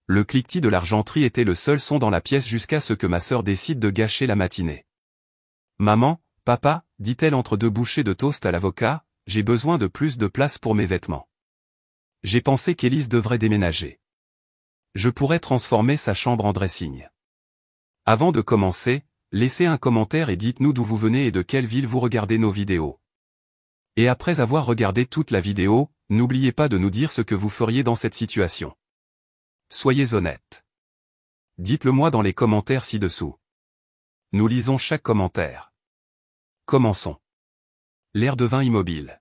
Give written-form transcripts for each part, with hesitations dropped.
Le cliquetis de l'argenterie était le seul son dans la pièce jusqu'à ce que ma sœur décide de gâcher la matinée. « Maman, papa, dit-elle entre deux bouchées de toast à l'avocat, j'ai besoin de plus de place pour mes vêtements. J'ai pensé qu'Élise devrait déménager. Je pourrais transformer sa chambre en dressing. Avant de commencer, laissez un commentaire et dites-nous d'où vous venez et de quelle ville vous regardez nos vidéos. Et après avoir regardé toute la vidéo, n'oubliez pas de nous dire ce que vous feriez dans cette situation. Soyez honnête. Dites-le moi dans les commentaires ci-dessous. Nous lisons chaque commentaire. Commençons. L'air devint immobile.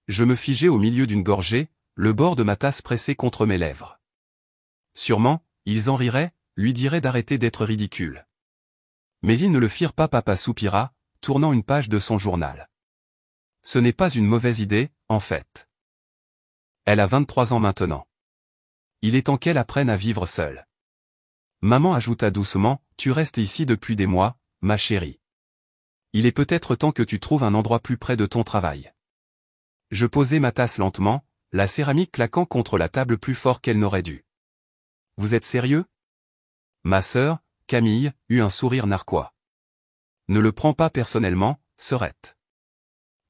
Je me figeai au milieu d'une gorgée, le bord de ma tasse pressé contre mes lèvres. Sûrement, ils en riraient, lui diraient d'arrêter d'être ridicule. Mais ils ne le firent pas. Papa soupira, tournant une page de son journal. Ce n'est pas une mauvaise idée, en fait. Elle a 23 ans maintenant. Il est temps qu'elle apprenne à vivre seule. Maman ajouta doucement, tu restes ici depuis des mois, ma chérie. Il est peut-être temps que tu trouves un endroit plus près de ton travail. Je posai ma tasse lentement, la céramique claquant contre la table plus fort qu'elle n'aurait dû. Vous êtes sérieux? Ma sœur, Camille, eut un sourire narquois. Ne le prends pas personnellement, sœurette.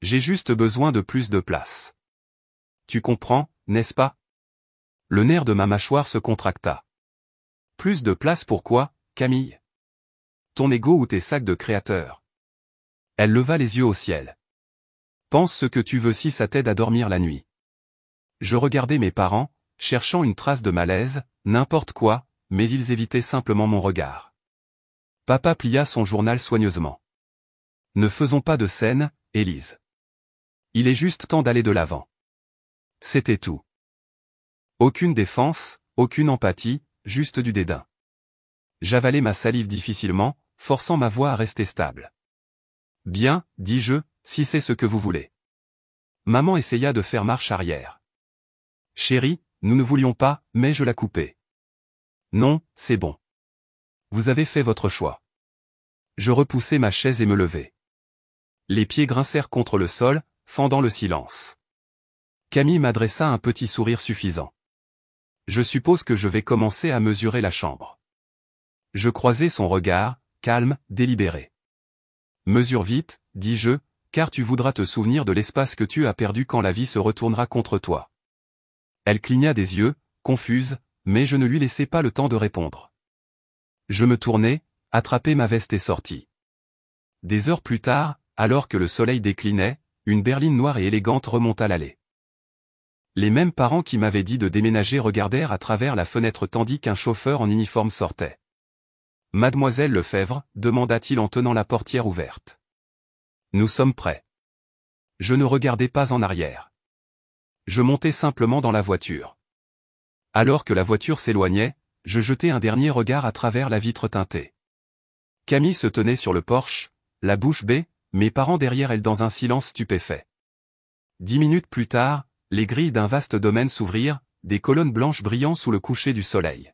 J'ai juste besoin de plus de place. Tu comprends, n'est-ce pas? Le nerf de ma mâchoire se contracta. Plus de place pourquoi, Camille? Ton ego ou tes sacs de créateur? Elle leva les yeux au ciel. Pense ce que tu veux si ça t'aide à dormir la nuit. Je regardais mes parents, cherchant une trace de malaise, n'importe quoi, mais ils évitaient simplement mon regard. Papa plia son journal soigneusement. Ne faisons pas de scène, Élise. Il est juste temps d'aller de l'avant. C'était tout. Aucune défense, aucune empathie, juste du dédain. J'avalai ma salive difficilement, forçant ma voix à rester stable. Bien, dis-je, si c'est ce que vous voulez. Maman essaya de faire marche arrière. Chérie, nous ne voulions pas, mais je la coupai. Non, c'est bon. Vous avez fait votre choix. Je repoussai ma chaise et me levai. Les pieds grincèrent contre le sol, fendant le silence. Camille m'adressa un petit sourire suffisant. Je suppose que je vais commencer à mesurer la chambre. Je croisai son regard, calme, délibéré. Mesure vite, dis-je, car tu voudras te souvenir de l'espace que tu as perdu quand la vie se retournera contre toi. Elle cligna des yeux, confuse, mais je ne lui laissai pas le temps de répondre. Je me tournai, attrapai ma veste et sortis. Des heures plus tard, alors que le soleil déclinait, une berline noire et élégante remonta l'allée. Les mêmes parents qui m'avaient dit de déménager regardèrent à travers la fenêtre tandis qu'un chauffeur en uniforme sortait. « Mademoiselle Lefebvre » demanda-t-il en tenant la portière ouverte. « Nous sommes prêts. » Je ne regardai pas en arrière. Je montai simplement dans la voiture. Alors que la voiture s'éloignait, je jetai un dernier regard à travers la vitre teintée. Camille se tenait sur le porche, la bouche bée, mes parents derrière elle dans un silence stupéfait. 10 minutes plus tard, les grilles d'un vaste domaine s'ouvrirent, des colonnes blanches brillant sous le coucher du soleil.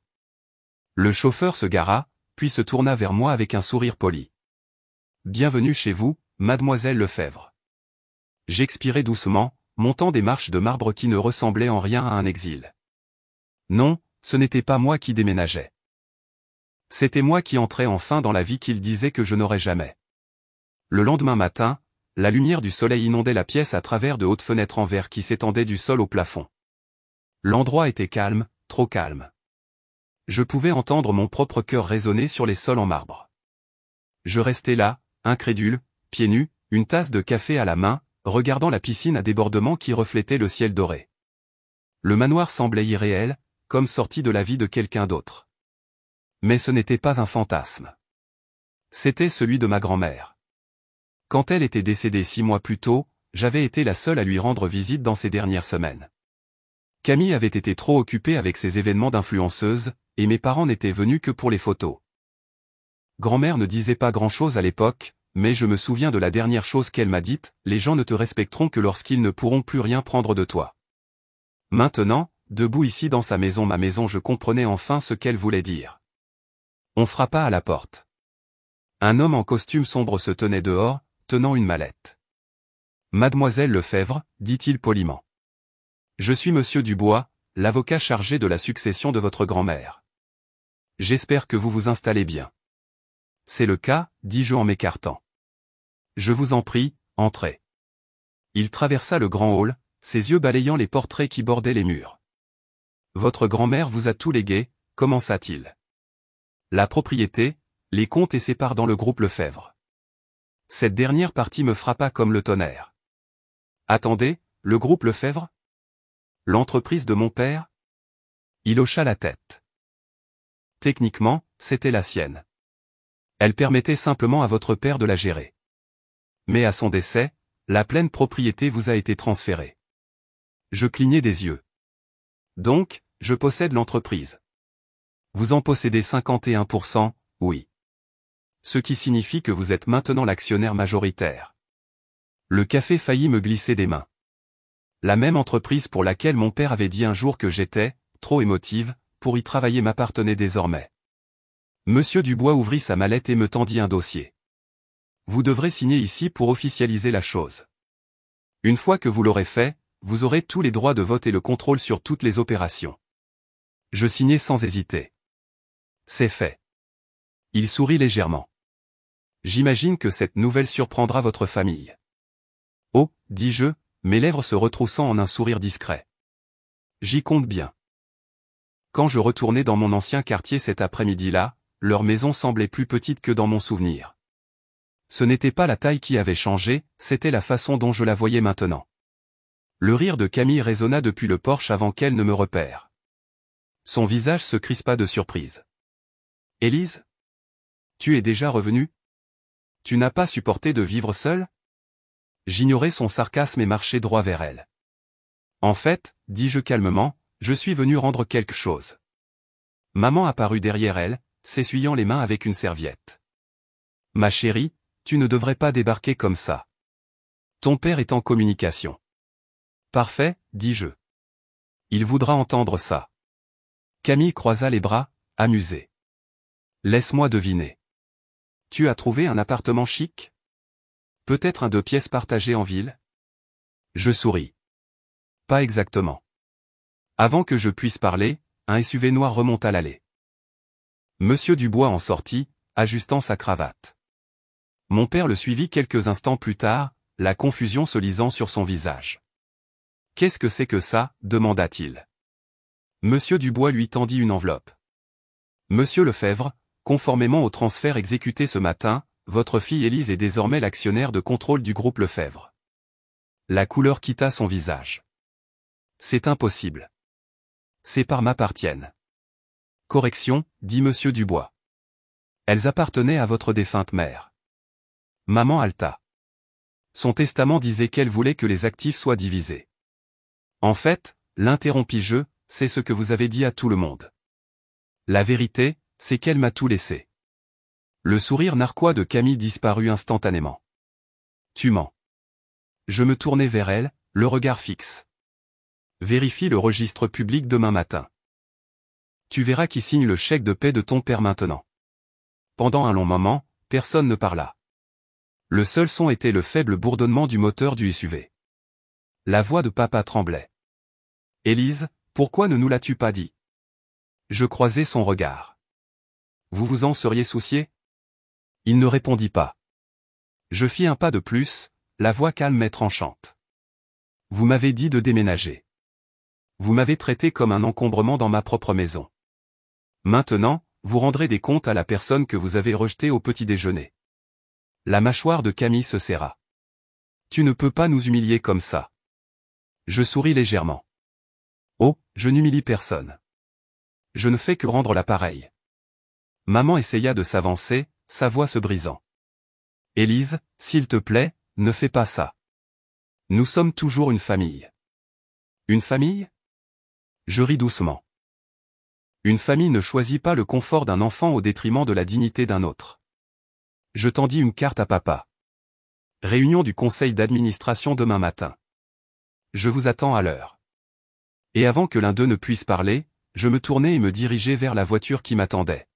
Le chauffeur se gara, puis se tourna vers moi avec un sourire poli. « Bienvenue chez vous, mademoiselle Lefebvre. » J'expirai doucement, montant des marches de marbre qui ne ressemblaient en rien à un exil. Non, ce n'était pas moi qui déménageais. C'était moi qui entrais enfin dans la vie qu'il disait que je n'aurais jamais. Le lendemain matin, la lumière du soleil inondait la pièce à travers de hautes fenêtres en verre qui s'étendaient du sol au plafond. L'endroit était calme, trop calme. Je pouvais entendre mon propre cœur résonner sur les sols en marbre. Je restais là, incrédule, pieds nus, une tasse de café à la main, regardant la piscine à débordement qui reflétait le ciel doré. Le manoir semblait irréel, comme sorti de la vie de quelqu'un d'autre. Mais ce n'était pas un fantasme. C'était celui de ma grand-mère. Quand elle était décédée 6 mois plus tôt, j'avais été la seule à lui rendre visite dans ces dernières semaines. Camille avait été trop occupée avec ses événements d'influenceuse, et mes parents n'étaient venus que pour les photos. Grand-mère ne disait pas grand-chose à l'époque, mais je me souviens de la dernière chose qu'elle m'a dite, les gens ne te respecteront que lorsqu'ils ne pourront plus rien prendre de toi. Maintenant, debout ici dans sa maison, ma maison, je comprenais enfin ce qu'elle voulait dire. On frappa à la porte. Un homme en costume sombre se tenait dehors, tenant une mallette. « Mademoiselle Lefebvre, dit-il poliment. Je suis Monsieur Dubois, l'avocat chargé de la succession de votre grand-mère. J'espère que vous vous installez bien. C'est le cas, dis-je en m'écartant. Je vous en prie, entrez. Il traversa le grand hall, ses yeux balayant les portraits qui bordaient les murs. Votre grand-mère vous a tout légué, commença-t-il. La propriété, les comptes et ses parts dans le groupe Lefebvre. Cette dernière partie me frappa comme le tonnerre. Attendez, le groupe Lefebvre? L'entreprise de mon père? Il hocha la tête. Techniquement, c'était la sienne. Elle permettait simplement à votre père de la gérer. Mais à son décès, la pleine propriété vous a été transférée. Je clignai des yeux. Donc, je possède l'entreprise. Vous en possédez 51%, oui. Ce qui signifie que vous êtes maintenant l'actionnaire majoritaire. Le café faillit me glisser des mains. La même entreprise pour laquelle mon père avait dit un jour que j'étais, trop émotive, pour y travailler m'appartenait désormais. Monsieur Dubois ouvrit sa mallette et me tendit un dossier. Vous devrez signer ici pour officialiser la chose. Une fois que vous l'aurez fait, vous aurez tous les droits de vote et le contrôle sur toutes les opérations. Je signai sans hésiter. C'est fait. Il sourit légèrement. J'imagine que cette nouvelle surprendra votre famille. Oh, dis-je, mes lèvres se retroussant en un sourire discret. J'y compte bien. Quand je retournai dans mon ancien quartier cet après-midi-là, leur maison semblait plus petite que dans mon souvenir. Ce n'était pas la taille qui avait changé, c'était la façon dont je la voyais maintenant. Le rire de Camille résonna depuis le porche avant qu'elle ne me repère. Son visage se crispa de surprise. « Élise? Tu es déjà revenue? Tu n'as pas supporté de vivre seule ?» J'ignorais son sarcasme et marchai droit vers elle. « En fait, dis-je calmement, je suis venu rendre quelque chose. » Maman apparut derrière elle, s'essuyant les mains avec une serviette. « Ma chérie, tu ne devrais pas débarquer comme ça. Ton père est en communication. » « Parfait, dis-je. Il voudra entendre ça. » Camille croisa les bras, amusée. « Laisse-moi deviner. Tu as trouvé un appartement chic? Peut-être un 2 pièces partagé en ville? » Je souris. « Pas exactement. » Avant que je puisse parler, un SUV noir remonta l'allée. Monsieur Dubois en sortit, ajustant sa cravate. Mon père le suivit quelques instants plus tard, la confusion se lisant sur son visage. « Qu'est-ce que c'est que ça ?» demanda-t-il. Monsieur Dubois lui tendit une enveloppe. « Monsieur Lefebvre, conformément au transfert exécuté ce matin, votre fille Élise est désormais l'actionnaire de contrôle du groupe Lefebvre. » La couleur quitta son visage. « C'est impossible. Ces parts m'appartiennent. » Correction, dit Monsieur Dubois. Elles appartenaient à votre défunte mère. Maman halta. Son testament disait qu'elle voulait que les actifs soient divisés. En fait, l'interrompis-je, c'est ce que vous avez dit à tout le monde. La vérité, c'est qu'elle m'a tout laissé. Le sourire narquois de Camille disparut instantanément. Tu mens. Je me tournai vers elle, le regard fixe. Vérifie le registre public demain matin. Tu verras qui signe le chèque de paie de ton père maintenant. Pendant un long moment, personne ne parla. Le seul son était le faible bourdonnement du moteur du SUV. La voix de papa tremblait. « Élise, pourquoi ne nous l'as-tu pas dit ?» Je croisai son regard. « Vous vous en seriez soucié ?» Il ne répondit pas. Je fis un pas de plus, la voix calme mais tranchante. « Vous m'avez dit de déménager. Vous m'avez traité comme un encombrement dans ma propre maison. Maintenant, vous rendrez des comptes à la personne que vous avez rejetée au petit déjeuner. » La mâchoire de Camille se serra. « Tu ne peux pas nous humilier comme ça. » Je souris légèrement. Oh, je n'humilie personne. Je ne fais que rendre l'appareil. Maman essaya de s'avancer, sa voix se brisant. Élise, s'il te plaît, ne fais pas ça. Nous sommes toujours une famille. Une famille? Je ris doucement. Une famille ne choisit pas le confort d'un enfant au détriment de la dignité d'un autre. Je tendis une carte à papa. Réunion du conseil d'administration demain matin. Je vous attends à l'heure. Et avant que l'un d'eux ne puisse parler, je me tournai et me dirigeai vers la voiture qui m'attendait.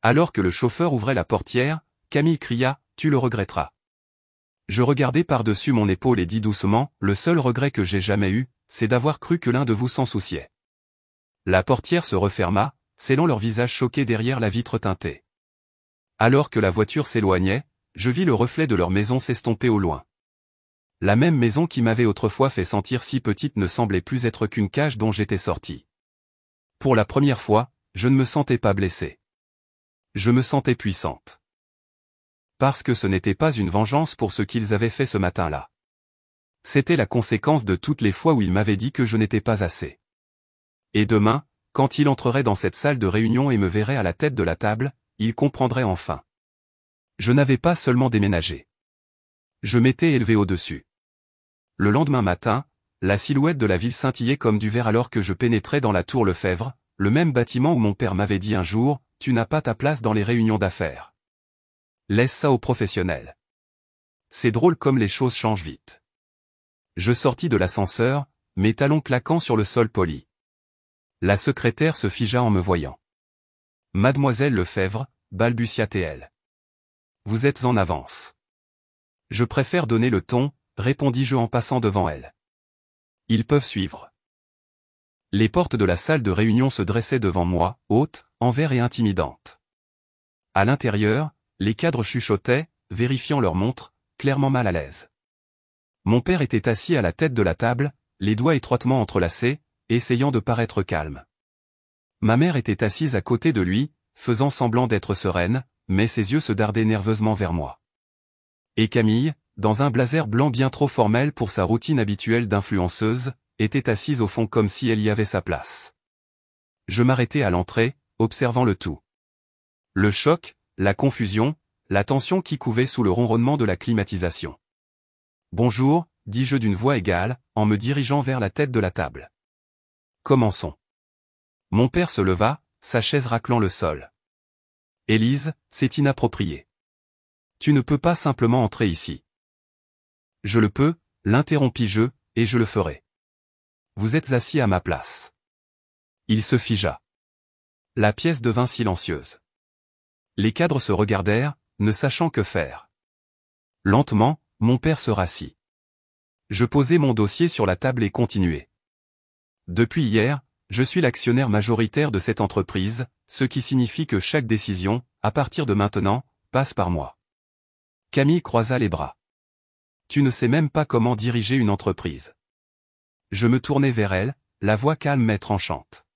Alors que le chauffeur ouvrait la portière, Camille cria « Tu le regretteras ». Je regardai par-dessus mon épaule et dis doucement « Le seul regret que j'ai jamais eu, c'est d'avoir cru que l'un de vous s'en souciait. La portière se referma, scellant leur visage choqué derrière la vitre teintée. Alors que la voiture s'éloignait, je vis le reflet de leur maison s'estomper au loin. La même maison qui m'avait autrefois fait sentir si petite ne semblait plus être qu'une cage dont j'étais sorti. Pour la première fois, je ne me sentais pas blessée. Je me sentais puissante. Parce que ce n'était pas une vengeance pour ce qu'ils avaient fait ce matin-là. C'était la conséquence de toutes les fois où ils m'avaient dit que je n'étais pas assez. Et demain, quand il entrerait dans cette salle de réunion et me verrait à la tête de la table, il comprendrait enfin. Je n'avais pas seulement déménagé. Je m'étais élevé au-dessus. Le lendemain matin, la silhouette de la ville scintillait comme du verre alors que je pénétrais dans la tour Lefebvre, le même bâtiment où mon père m'avait dit un jour, « Tu n'as pas ta place dans les réunions d'affaires. Laisse ça aux professionnels. » C'est drôle comme les choses changent vite. Je sortis de l'ascenseur, mes talons claquant sur le sol poli. La secrétaire se figea en me voyant. « Mademoiselle Lefebvre, » balbutia-t-elle. « Vous êtes en avance. » « Je préfère donner le ton, » répondis-je en passant devant elle. « Ils peuvent suivre. » Les portes de la salle de réunion se dressaient devant moi, hautes, en verre et intimidantes. À l'intérieur, les cadres chuchotaient, vérifiant leur montre, clairement mal à l'aise. Mon père était assis à la tête de la table, les doigts étroitement entrelacés, essayant de paraître calme. Ma mère était assise à côté de lui, faisant semblant d'être sereine, mais ses yeux se dardaient nerveusement vers moi. Et Camille, dans un blazer blanc bien trop formel pour sa routine habituelle d'influenceuse, était assise au fond comme si elle y avait sa place. Je m'arrêtai à l'entrée, observant le tout. Le choc, la confusion, la tension qui couvait sous le ronronnement de la climatisation. « Bonjour », dis-je d'une voix égale, en me dirigeant vers la tête de la table. « Commençons. » Mon père se leva, sa chaise raclant le sol. « Élise, c'est inapproprié. Tu ne peux pas simplement entrer ici. » « Je le peux, » l'interrompis-je, « et je le ferai. Vous êtes assis à ma place. » Il se figea. La pièce devint silencieuse. Les cadres se regardèrent, ne sachant que faire. Lentement, mon père se rassit. Je posai mon dossier sur la table et continuai. Depuis hier, je suis l'actionnaire majoritaire de cette entreprise, ce qui signifie que chaque décision, à partir de maintenant, passe par moi. Camille croisa les bras. Tu ne sais même pas comment diriger une entreprise. Je me tournai vers elle, la voix calme mais tranchante.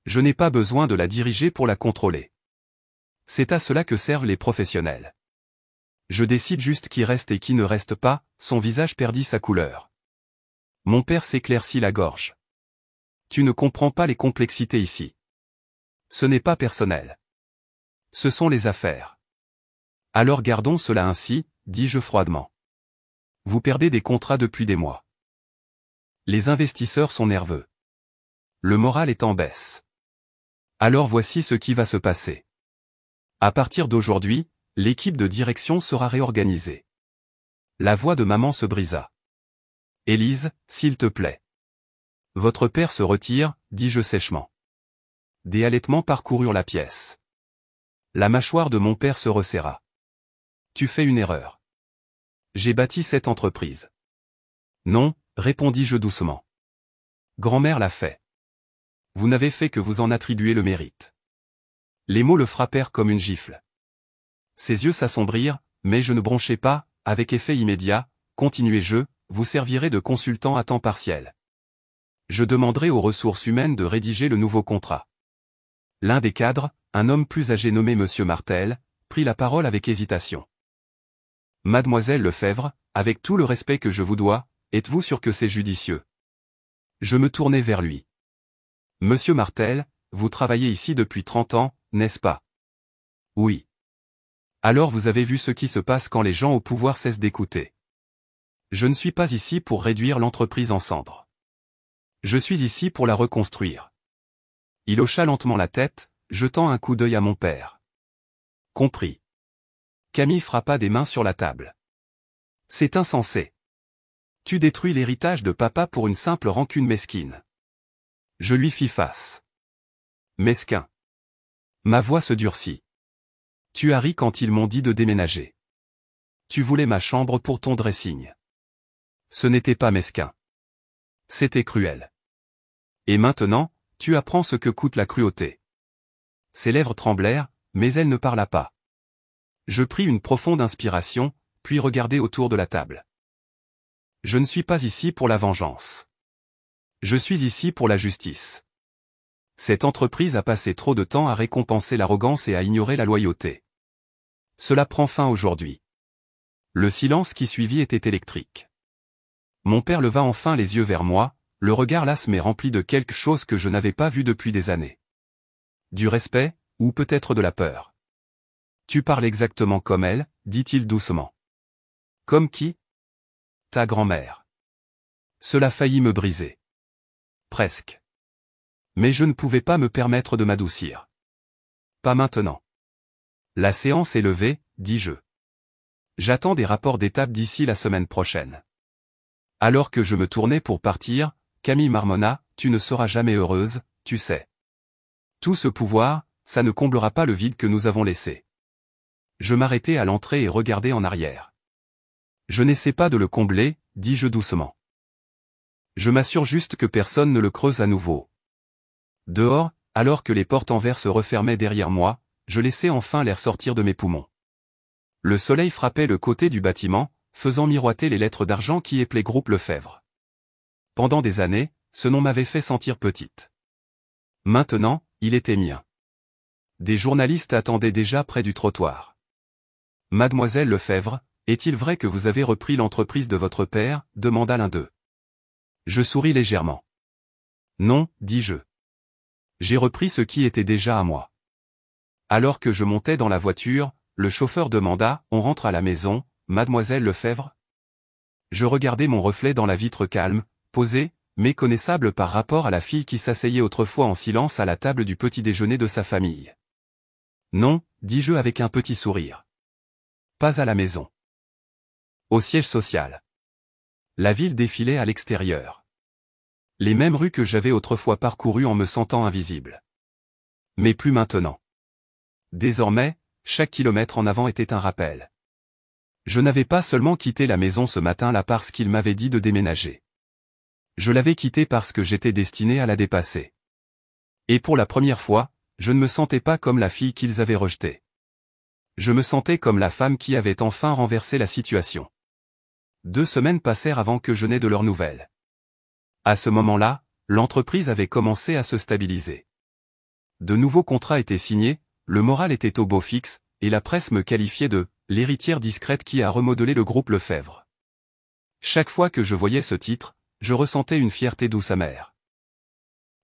Je n'ai pas besoin de la diriger pour la contrôler. C'est à cela que servent les professionnels. Je décide juste qui reste et qui ne reste pas, son visage perdit sa couleur. Mon père s'éclaircit la gorge. Tu ne comprends pas les complexités ici. Ce n'est pas personnel. Ce sont les affaires. Alors gardons cela ainsi, dis-je froidement. Vous perdez des contrats depuis des mois. Les investisseurs sont nerveux. Le moral est en baisse. Alors voici ce qui va se passer. À partir d'aujourd'hui, l'équipe de direction sera réorganisée. La voix de maman se brisa. Élise, s'il te plaît. Votre père se retire, dis-je sèchement. Des halètements parcoururent la pièce. La mâchoire de mon père se resserra. Tu fais une erreur. J'ai bâti cette entreprise. Non, répondis-je doucement. Grand-mère l'a fait. Vous n'avez fait que vous en attribuer le mérite. Les mots le frappèrent comme une gifle. Ses yeux s'assombrirent, mais je ne bronchai pas, avec effet immédiat, continuai-je, vous servirez de consultant à temps partiel. Je demanderai aux ressources humaines de rédiger le nouveau contrat. L'un des cadres, un homme plus âgé nommé Monsieur Martel, prit la parole avec hésitation. Mademoiselle Lefebvre, avec tout le respect que je vous dois, êtes-vous sûr que c'est judicieux? Je me tournai vers lui. Monsieur Martel, vous travaillez ici depuis 30 ans, n'est-ce pas? Oui. Alors vous avez vu ce qui se passe quand les gens au pouvoir cessent d'écouter. Je ne suis pas ici pour réduire l'entreprise en cendres. Je suis ici pour la reconstruire. Il hocha lentement la tête, jetant un coup d'œil à mon père. Compris. Camille frappa des mains sur la table. C'est insensé. Tu détruis l'héritage de papa pour une simple rancune mesquine. Je lui fis face. Mesquin. Ma voix se durcit. Tu as ri quand ils m'ont dit de déménager. Tu voulais ma chambre pour ton dressing. Ce n'était pas mesquin. C'était cruel. Et maintenant, tu apprends ce que coûte la cruauté. Ses lèvres tremblèrent, mais elle ne parla pas. Je pris une profonde inspiration, puis regardai autour de la table. Je ne suis pas ici pour la vengeance. Je suis ici pour la justice. Cette entreprise a passé trop de temps à récompenser l'arrogance et à ignorer la loyauté. Cela prend fin aujourd'hui. Le silence qui suivit était électrique. Mon père leva enfin les yeux vers moi, le regard las mais rempli de quelque chose que je n'avais pas vu depuis des années. Du respect, ou peut-être de la peur. Tu parles exactement comme elle, dit-il doucement. Comme qui? Ta grand-mère. Cela faillit me briser. Presque. Mais je ne pouvais pas me permettre de m'adoucir. Pas maintenant. La séance est levée, dis-je. J'attends des rapports d'étape d'ici la semaine prochaine. Alors que je me tournais pour partir, Camille marmonna, tu ne seras jamais heureuse, tu sais. Tout ce pouvoir, ça ne comblera pas le vide que nous avons laissé. Je m'arrêtai à l'entrée et regardai en arrière. Je n'essaie pas de le combler, dis-je doucement. Je m'assure juste que personne ne le creuse à nouveau. Dehors, alors que les portes en verre se refermaient derrière moi, je laissai enfin l'air sortir de mes poumons. Le soleil frappait le côté du bâtiment, faisant miroiter les lettres d'argent qui éplaient Groupe Lefebvre. Pendant des années, ce nom m'avait fait sentir petite. Maintenant, il était mien. Des journalistes attendaient déjà près du trottoir. Mademoiselle Lefebvre, est-il vrai que vous avez repris l'entreprise de votre père, demanda l'un d'eux. Je souris légèrement. Non, dis-je. J'ai repris ce qui était déjà à moi. Alors que je montais dans la voiture, le chauffeur demanda, on rentre à la maison, mademoiselle Lefebvre? Je regardais mon reflet dans la vitre calme, posée, méconnaissable par rapport à la fille qui s'asseyait autrefois en silence à la table du petit déjeuner de sa famille. Non, dis-je avec un petit sourire. Pas à la maison. Au siège social. La ville défilait à l'extérieur. Les mêmes rues que j'avais autrefois parcourues en me sentant invisible. Mais plus maintenant. Désormais, chaque kilomètre en avant était un rappel. Je n'avais pas seulement quitté la maison ce matin-là parce qu'il m'avait dit de déménager. Je l'avais quittée parce que j'étais destiné à la dépasser. Et pour la première fois, je ne me sentais pas comme la fille qu'ils avaient rejetée. Je me sentais comme la femme qui avait enfin renversé la situation. 2 semaines passèrent avant que je n'aie de leurs nouvelles. À ce moment-là, l'entreprise avait commencé à se stabiliser. De nouveaux contrats étaient signés, le moral était au beau fixe, et la presse me qualifiait de « l'héritière discrète qui a remodelé le groupe Lefebvre ». Chaque fois que je voyais ce titre, je ressentais une fierté douce amère.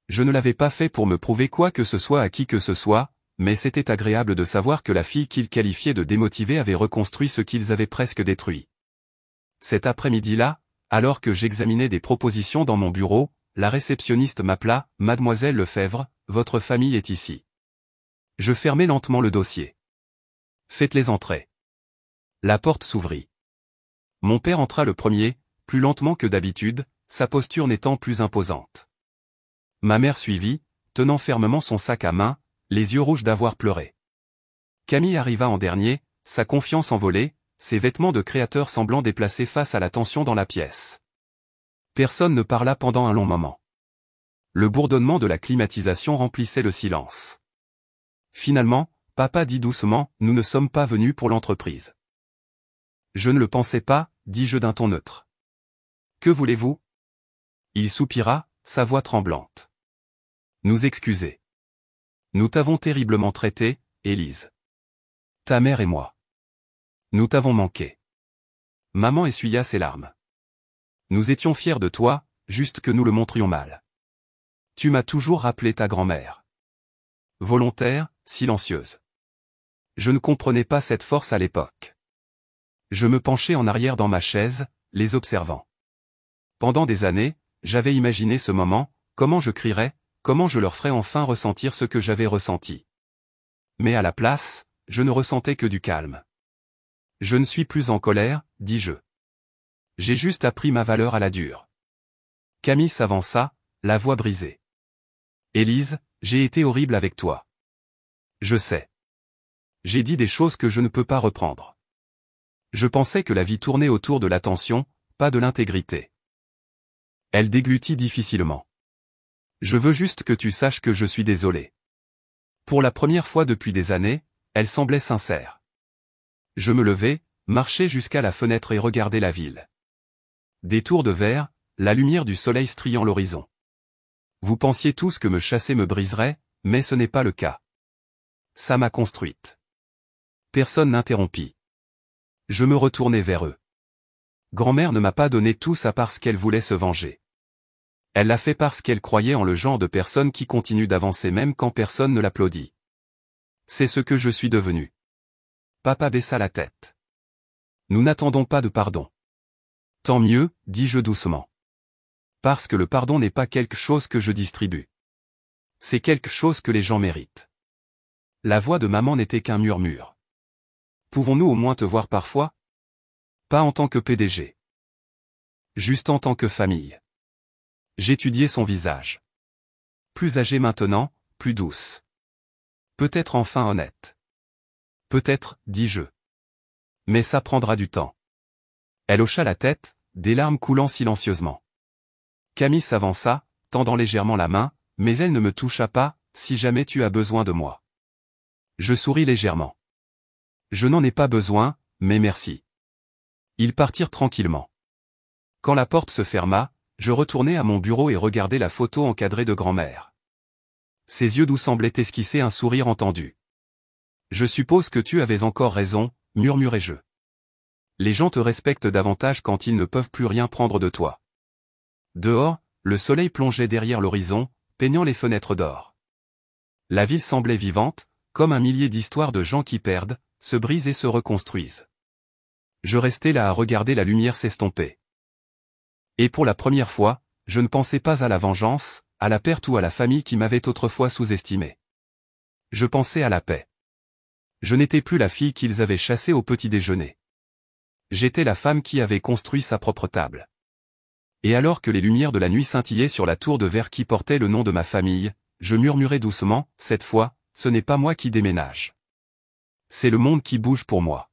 Je ne l'avais pas fait pour me prouver quoi que ce soit à qui que ce soit, mais c'était agréable de savoir que la fille qu'ils qualifiaient de démotivée avait reconstruit ce qu'ils avaient presque détruit. Cet après-midi-là, alors que j'examinais des propositions dans mon bureau, la réceptionniste m'appela, « Mademoiselle Lefebvre, votre famille est ici. » Je fermai lentement le dossier. « Faites-les entrer. » La porte s'ouvrit. Mon père entra le premier, plus lentement que d'habitude, sa posture n'étant plus imposante. Ma mère suivit, tenant fermement son sac à main, les yeux rouges d'avoir pleuré. Camille arriva en dernier, sa confiance envolée, ses vêtements de créateur semblant déplacés face à la tension dans la pièce. Personne ne parla pendant un long moment. Le bourdonnement de la climatisation remplissait le silence. Finalement, papa dit doucement, « Nous ne sommes pas venus pour l'entreprise. » Je ne le pensais pas, dis-je d'un ton neutre. Que voulez-vous? Il soupira, sa voix tremblante. Nous excuser. Nous t'avons terriblement traité, Élise. Ta mère et moi. Nous t'avons manqué. Maman essuya ses larmes. Nous étions fiers de toi, juste que nous le montrions mal. Tu m'as toujours rappelé ta grand-mère. Volontaire, silencieuse. Je ne comprenais pas cette force à l'époque. Je me penchai en arrière dans ma chaise, les observant. Pendant des années, j'avais imaginé ce moment, comment je crierais, comment je leur ferais enfin ressentir ce que j'avais ressenti. Mais à la place, je ne ressentais que du calme. Je ne suis plus en colère, dis-je. J'ai juste appris ma valeur à la dure. Camille s'avança, la voix brisée. Élise, j'ai été horrible avec toi. Je sais. J'ai dit des choses que je ne peux pas reprendre. Je pensais que la vie tournait autour de l'attention, pas de l'intégrité. Elle déglutit difficilement. Je veux juste que tu saches que je suis désolé. Pour la première fois depuis des années, elle semblait sincère. Je me levai, marchai jusqu'à la fenêtre et regardai la ville. Des tours de verre, la lumière du soleil striant l'horizon. Vous pensiez tous que me chasser me briserait, mais ce n'est pas le cas. Ça m'a construite. Personne n'interrompit. Je me retournai vers eux. Grand-mère ne m'a pas donné tout ça parce qu'elle voulait se venger. Elle l'a fait parce qu'elle croyait en le genre de personne qui continue d'avancer même quand personne ne l'applaudit. C'est ce que je suis devenu. Papa baissa la tête. Nous n'attendons pas de pardon. Tant mieux, dis-je doucement. Parce que le pardon n'est pas quelque chose que je distribue. C'est quelque chose que les gens méritent. La voix de maman n'était qu'un murmure. Pouvons-nous au moins te voir parfois? Pas en tant que PDG. Juste en tant que famille. J'étudiais son visage. Plus âgée maintenant, plus douce. Peut-être enfin honnête. Peut-être, dis-je. Mais ça prendra du temps. Elle hocha la tête, des larmes coulant silencieusement. Camille s'avança, tendant légèrement la main, mais elle ne me toucha pas, si jamais tu as besoin de moi. Je souris légèrement. Je n'en ai pas besoin, mais merci. Ils partirent tranquillement. Quand la porte se ferma, je retournai à mon bureau et regardai la photo encadrée de grand-mère. Ses yeux doux semblaient esquisser un sourire entendu. Je suppose que tu avais encore raison, murmurai-je. Les gens te respectent davantage quand ils ne peuvent plus rien prendre de toi. Dehors, le soleil plongeait derrière l'horizon, peignant les fenêtres d'or. La ville semblait vivante, comme un millier d'histoires de gens qui perdent, se brisent et se reconstruisent. Je restais là à regarder la lumière s'estomper. Et pour la première fois, je ne pensais pas à la vengeance, à la perte ou à la famille qui m'avait autrefois sous-estimé. Je pensais à la paix. Je n'étais plus la fille qu'ils avaient chassée au petit déjeuner. J'étais la femme qui avait construit sa propre table. Et alors que les lumières de la nuit scintillaient sur la tour de verre qui portait le nom de ma famille, je murmurai doucement, cette fois, ce n'est pas moi qui déménage. C'est le monde qui bouge pour moi.